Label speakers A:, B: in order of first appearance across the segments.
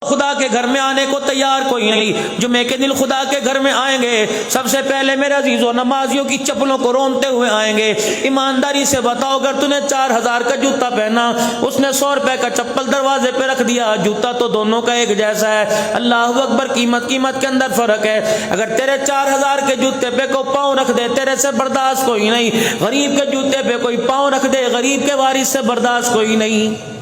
A: خدا کے گھر میں آنے کو تیار کوئی نہیں. جمعے کے دن خدا کے گھر میں آئیں گے سب سے پہلے میرے عزیزوں نمازیوں کی چپلوں کو رونتے ہوئے آئیں گے. ایمانداری سے بتاؤ اگر تو نے 4000 کا جوتا پہنا, اس نے 100 روپے کا چپل دروازے پہ رکھ دیا, جوتا تو دونوں کا ایک جیسا ہے. اللہ اکبر, قیمت کے اندر فرق ہے. اگر تیرے 4000 کے جوتے پہ کو پاؤں رکھ دے تیرے سے برداشت کوئی نہیں, غریب کے جوتے پہ کوئی پاؤں رکھ دے غریب کے وارث سے برداشت کوئی نہیں.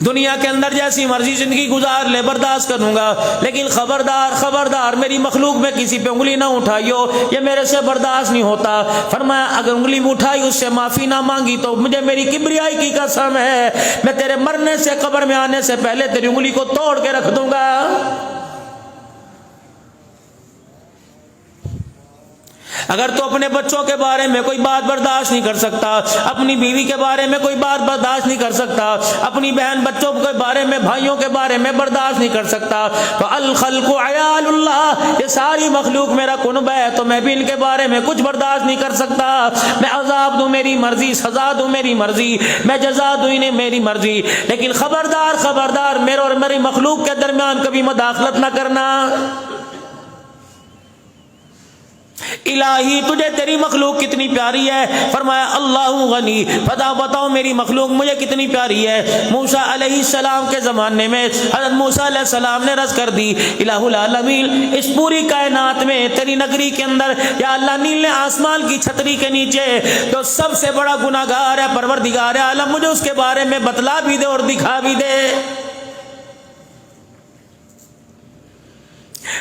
A: دنیا کے اندر جیسی مرضی زندگی گزار لے برداشت کروں گا, لیکن خبردار میری مخلوق میں کسی پہ انگلی نہ اٹھائیو, یہ میرے سے برداشت نہیں ہوتا. فرمایا اگر انگلی میں اٹھائی اس سے معافی نہ مانگی تو مجھے میری کبریائی کی قسم ہے میں تیرے مرنے سے قبر میں آنے سے پہلے تیری انگلی کو توڑ کے رکھ دوں گا. اگر تو اپنے بچوں کے بارے میں کوئی بات برداشت نہیں کر سکتا, اپنی بیوی کے بارے میں کوئی بات برداشت نہیں کر سکتا, اپنی بہن بچوں کے بارے میں بھائیوں کے بارے میں برداشت نہیں کر سکتا, تو الخلق عیال اللہ, یہ ساری مخلوق میرا کنب ہے تو میں بھی ان کے بارے میں کچھ برداشت نہیں کر سکتا. میں عذاب دوں میری مرضی, سزا دوں میری مرضی, میں جزا دوں انہیں میری مرضی, لیکن خبردار میرے اور میری مخلوق کے درمیان کبھی مداخلت نہ کرنا. الہی تجھے تیری مخلوق کتنی پیاری ہے. فرمایا اللہ غنی, بتاؤ میری مخلوق مجھے کتنی پیاری ہے. موسیٰ علیہ السلام کے زمانے میں حضرت موسیٰ علیہ السلام نے رض کر دی الہ العالمین اس پوری کائنات میں تیری نگری کے اندر یا اللہ نیل آسمان کی چھتری کے نیچے تو سب سے بڑا گناہگار ہے پروردگار عالم, مجھے اس کے بارے میں بتلا بھی دے اور دکھا بھی دے.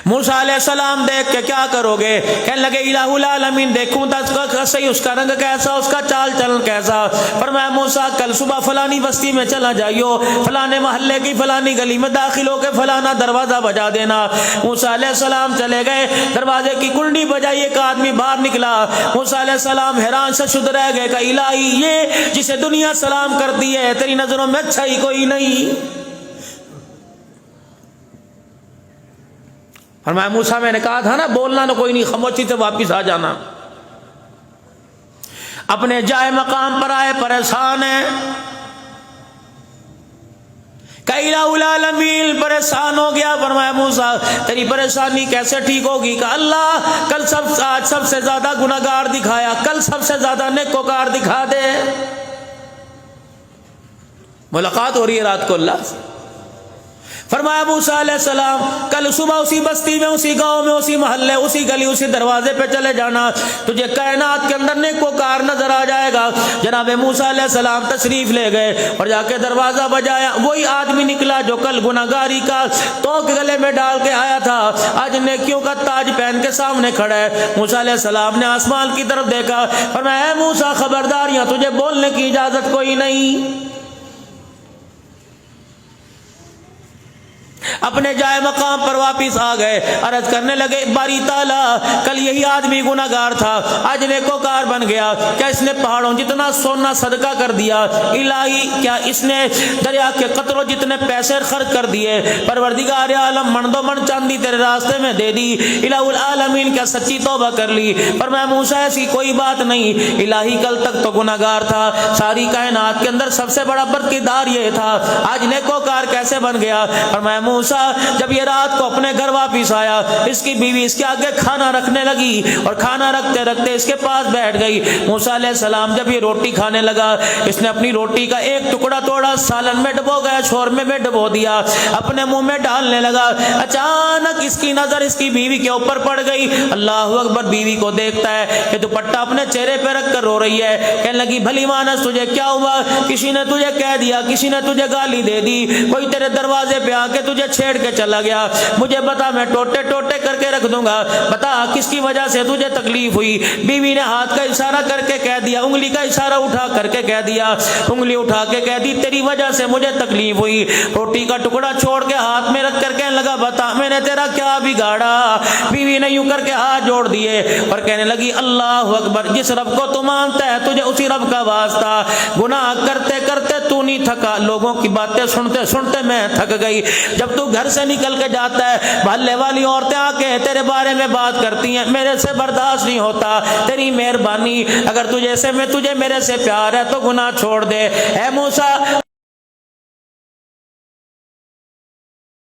A: موسیٰ علیہ السلام دیکھ کے کیا کرو گے, کہنے لگے الہ العالمین دیکھوں تو صحیح اس کا رنگ کیسا, اس کا چال چلن کیسا. فرمایا موسیٰ کل صبح فلانی بستی میں چلا جائیو, فلانے محلے کی فلانی گلی میں داخل ہو کے فلانا دروازہ بجا دینا. موسیٰ علیہ السلام چلے گئے, دروازے کی کنڈی بجائی, ایک آدمی باہر نکلا. موسیٰ علیہ السلام حیران سے شد رہ گئے کہ الہی یہ جسے دنیا سلام کرتی ہے تیری نظروں میں اچھا ہی کوئی نہیں. فرمایا موسیٰ میں نے کہا تھا نا بولنا نہ کوئی نہیں, خاموشی سے واپس آ جانا. اپنے جائے مقام پر آئے پریشان ہیں, کہ الہ العالمین پریشان ہو گیا. فرمایا موسیٰ تیری پریشانی کیسے ٹھیک ہوگی؟ کہ اللہ کل آج سب سے زیادہ گناہگار دکھایا, کل سب سے زیادہ نیکوکار دکھا دے. ملاقات ہو رہی ہے رات کو اللہ سے. فرمایا موسیٰ علیہ السلام کل صبح اسی بستی میں, اسی گاؤں میں, اسی محلے, اسی گلی, اسی دروازے پہ چلے جانا, تجھے کائنات کے اندر نیکوکار نظر آ جائے گا. جناب موسیٰ علیہ السلام تشریف لے گئے اور جا کے دروازہ بجایا. وہی آدمی نکلا جو کل گناہگاری کا توق گلے میں ڈال کے آیا تھا, آج نیکیوں کا تاج پہن کے سامنے کھڑا ہے. موسیٰ علیہ السلام نے آسمان کی طرف دیکھا. فرمایا اے موسیٰ خبردار, یہاں تجھے بولنے کی اجازت کوئی نہیں. اپنے جائے مقام پر واپس آ گئے, عرض کرنے لگے باری تعالیٰ کل یہی آدمی گناہگار تھا, آج نیکوکار بن گیا. کیا اس نے پہاڑوں جتنا سونا صدقہ کر دیا؟ الہی کیا اس نے دریا کے قطروں جتنے پیسے خرچ کر دیے؟ پروردگار عالم من دو من چاندی تیرے راستے میں دے دی. الہ العالمین کیا سچی توبہ کر لی؟ فرمایا موسیٰ ایسی کوئی بات نہیں, الہی کل تک تو گناہگار تھا, ساری کائنات کے اندر سب سے بڑا برکتدار یہ تھا, آج نیکوکار کیسے بن گیا؟ فرمایا موسیٰ جب یہ رات کو اپنے گھر واپس آیا, اس کی بیوی اس کے آگے کھانا رکھنے لگی اور کھانا رکھتے رکھتے اس کے پاس بیٹھ گئی. موسیٰ علیہ السلام جب یہ روٹی کھانے لگا, اس نے اپنی روٹی کا ایک ٹکڑا توڑا, سالن میں ڈبو گیا, شورمے میں ڈبو دیا, اپنے منہ میں ڈالنے لگا. اچانک اس کی نظر اس کی بیوی کے اوپر پڑ گئی. اللہ اکبر, بیوی کو دیکھتا ہے کہ دوپٹہ اپنے چہرے پہ رکھ کر رو رہی ہے. کہنے لگی بھلی مانس تجھے کیا ہوا؟ کسی نے تجھے کہہ دیا, کسی نے تجھے گالی دے دی, کوئی تیرے دروازے پہ آ کے تجھے چھیڑ کے چلا گیا؟ مجھے بتا, میں ٹوٹے ٹوٹے کر کے رکھ دوں گا. بتا کس کی وجہ سے تجھے تکلیف ہوئی؟ بیوی نے ہاتھ کا اشارہ کر کے کہہ دیا, انگلی کا اشارہ اٹھا کر کے کہہ دیا, انگلی اٹھا کے کہہ دی تیری وجہ سے مجھے تکلیف ہوئی. روٹی کا ٹکڑا چھوڑ کے ہاتھ میں رکھ کر کہنے لگا بتا میں نے تیرا کیا بگاڑا؟ بیوی نے یوں کر کے ہاتھ جوڑ دیے اور کہنے لگی اللہ اکبر, جس رب کو تو مانتا ہے تجھے اسی رب کا واسطہ. گناہ کرتے کرتے تو نہیں تھکا, لوگوں کی باتیں سنتے سنتے میں تھک گئی. جب تو گھر سے نکل کے جاتا ہے, محلے والی عورتیں آ کے تیرے بارے میں بات کرتی ہیں, میرے سے برداشت نہیں ہوتا. تیری مہربانی, اگر تجھے سے میں تجھے میرے سے پیار ہے تو گناہ چھوڑ دے. اے موسیٰ